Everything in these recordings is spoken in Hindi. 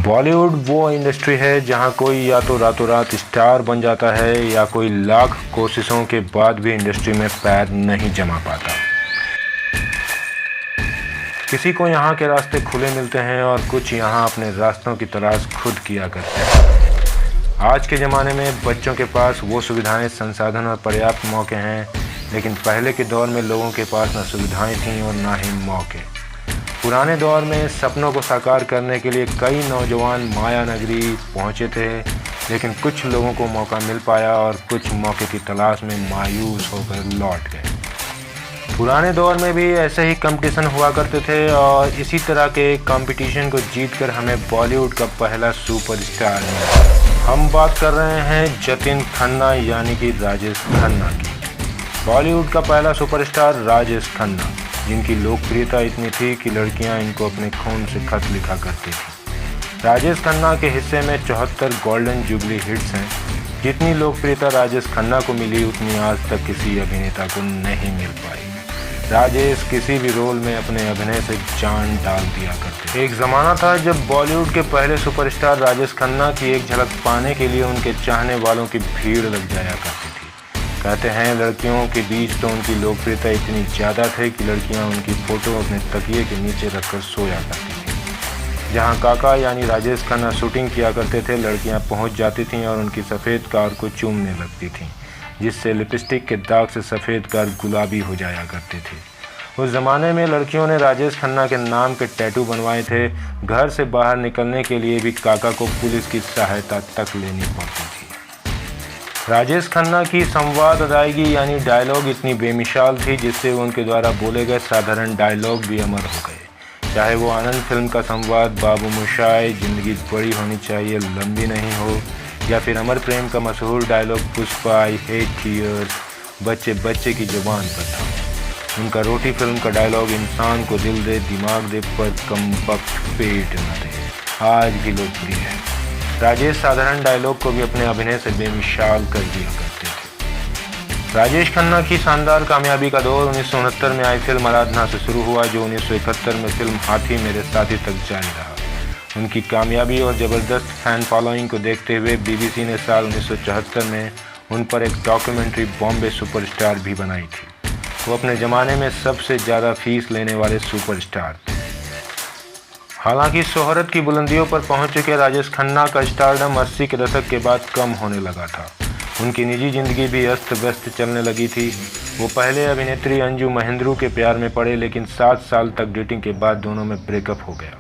बॉलीवुड वो इंडस्ट्री है जहां कोई या तो रातों रात स्टार बन जाता है या कोई लाख कोशिशों के बाद भी इंडस्ट्री में पैर नहीं जमा पाता। किसी को यहाँ के रास्ते खुले मिलते हैं और कुछ यहाँ अपने रास्तों की तलाश खुद किया करते हैं। आज के ज़माने में बच्चों के पास वो सुविधाएं, संसाधन और पर्याप्त मौके हैं, लेकिन पहले के दौर में लोगों के पास न सुविधाएं थीं और ना ही मौके। पुराने दौर में सपनों को साकार करने के लिए कई नौजवान माया नगरी पहुँचे थे, लेकिन कुछ लोगों को मौका मिल पाया और कुछ मौके की तलाश में मायूस होकर लौट गए। पुराने दौर में भी ऐसे ही कंपटीशन हुआ करते थे और इसी तरह के कंपटीशन को जीतकर हमें बॉलीवुड का पहला सुपरस्टार मिला। हम बात कर रहे हैं जतिन खन्ना यानी कि राजेश खन्ना की। बॉलीवुड का पहला सुपरस्टार राजेश खन्ना, जिनकी लोकप्रियता इतनी थी कि लड़कियां इनको अपने खून से खत लिखा करती थी। राजेश खन्ना के हिस्से में 74 गोल्डन जुबली हिट्स हैं। जितनी लोकप्रियता राजेश खन्ना को मिली उतनी आज तक किसी अभिनेता को नहीं मिल पाई। राजेश किसी भी रोल में अपने अभिनय से जान डाल दिया करते। एक ज़माना था जब बॉलीवुड के पहले सुपरस्टार राजेश खन्ना की एक झलक पाने के लिए उनके चाहने वालों की भीड़ लग जाया करती थी। कहते हैं लड़कियों के बीच तो उनकी लोकप्रियता इतनी ज़्यादा थी कि लड़कियां उनकी फ़ोटो अपने तकिए के नीचे रखकर सोया करती थीं। जहां काका यानी राजेश खन्ना शूटिंग किया करते थे, लड़कियां पहुंच जाती थीं और उनकी सफ़ेद कार को चूमने लगती थीं, जिससे लिपस्टिक के दाग से सफ़ेद कार गुलाबी हो जाया करती थी। उस ज़माने में लड़कियों ने राजेश खन्ना के नाम के टैटू बनवाए थे। घर से बाहर निकलने के लिए भी काका को पुलिस की सहायता तक लेनी पड़ती थी। राजेश खन्ना की संवाद अदायगी यानी डायलॉग इतनी बेमिसाल थी जिससे उनके द्वारा बोले गए साधारण डायलॉग भी अमर हो गए। चाहे वो आनंद फिल्म का संवाद बाबू मोशाय, ज़िंदगी बड़ी होनी चाहिए लंबी नहीं हो, या फिर अमर प्रेम का मशहूर dialogue Pushpa I hate tears, बच्चे बच्चे की जुबान पर था। उनका रोटी फिल्म का डायलॉग इंसान को दिल दे दिमाग दे पर कमबख्त पेट न दे आज भी लोकप्रिय है। राजेश साधारण डायलॉग को भी अपने अभिनय से बेमिसाल कर दिया करते थे। राजेश खन्ना की शानदार कामयाबी का दौर 1969 में आई फिल्म आराधना से शुरू हुआ, जो 1971 में फिल्म हाथी मेरे साथी तक जारी रहा। उनकी कामयाबी और ज़बरदस्त फैन फॉलोइंग को देखते हुए बीबीसी ने साल 1974 में उन पर एक डॉक्यूमेंट्री बॉम्बे सुपरस्टार भी बनाई थी। वो अपने ज़माने में सबसे ज़्यादा फीस लेने वाले सुपरस्टार थे। हालांकि शोहरत की बुलंदियों पर पहुंच चुके राजेश खन्ना का स्टारडम 80 के दशक के बाद कम होने लगा था। उनकी निजी ज़िंदगी भी अस्त व्यस्त चलने लगी थी। वो पहले अभिनेत्री अंजू महेंद्रू के प्यार में पड़े, लेकिन 7 साल तक डेटिंग के बाद दोनों में ब्रेकअप हो गया।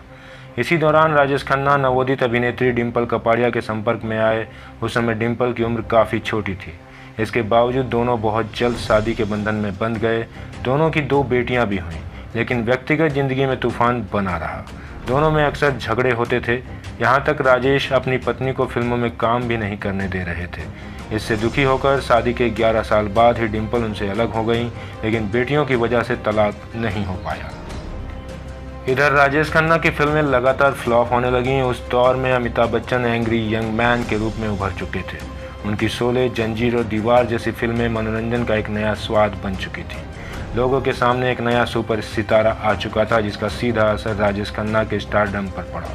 इसी दौरान राजेश खन्ना नवोदित अभिनेत्री डिम्पल कपाड़िया के संपर्क में आए। उस समय डिम्पल की उम्र काफ़ी छोटी थी। इसके बावजूद दोनों बहुत जल्द शादी के बंधन में बंध गए। दोनों की 2 बेटियाँ भी हुईं, लेकिन व्यक्तिगत ज़िंदगी में तूफान बना रहा। दोनों में अक्सर झगड़े होते थे। यहाँ तक राजेश अपनी पत्नी को फिल्मों में काम भी नहीं करने दे रहे थे। इससे दुखी होकर शादी के 11 साल बाद ही डिम्पल उनसे अलग हो गईं, लेकिन बेटियों की वजह से तलाक नहीं हो पाया। इधर राजेश खन्ना की फिल्में लगातार फ्लॉप होने लगीं। उस दौर में Amitabh Bachchan angry young man के रूप में उभर चुके थे। उनकी शोले, जंजीर और दीवार जैसी फिल्में मनोरंजन का एक नया स्वाद बन चुकी थी। लोगों के सामने एक नया सुपर सितारा आ चुका था, जिसका सीधा असर राजेश खन्ना के स्टारडम पर पड़ा।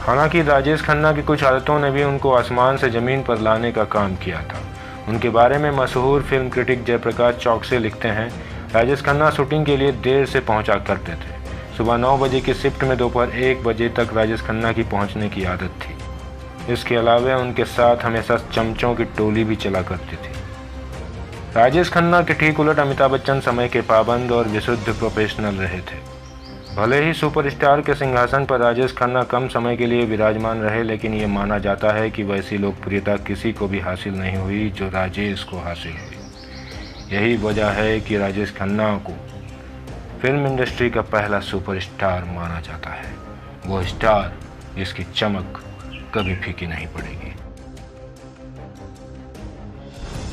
हालांकि राजेश खन्ना की कुछ आदतों ने भी उनको आसमान से ज़मीन पर लाने का काम किया था। उनके बारे में मशहूर फिल्म क्रिटिक जयप्रकाश चौकसे लिखते हैं, राजेश खन्ना शूटिंग के लिए देर से पहुंचा करते थे। सुबह 9 बजे की शिफ्ट में दोपहर 1 बजे तक राजेश खन्ना की पहुँचने की आदत थी। इसके अलावा उनके साथ हमेशा चमचों की टोली भी चला करती थी। राजेश खन्ना के ठीक उलट अमिताभ बच्चन समय के पाबंद और विशुद्ध प्रोफेशनल रहे थे। भले ही सुपरस्टार के सिंहासन पर राजेश खन्ना कम समय के लिए विराजमान रहे, लेकिन ये माना जाता है कि वैसी लोकप्रियता किसी को भी हासिल नहीं हुई जो राजेश को हासिल हुई। यही वजह है कि राजेश खन्ना को फिल्म इंडस्ट्री का पहला सुपरस्टार माना जाता है। वो स्टार जिसकी चमक कभी फीकी नहीं पड़ेगी।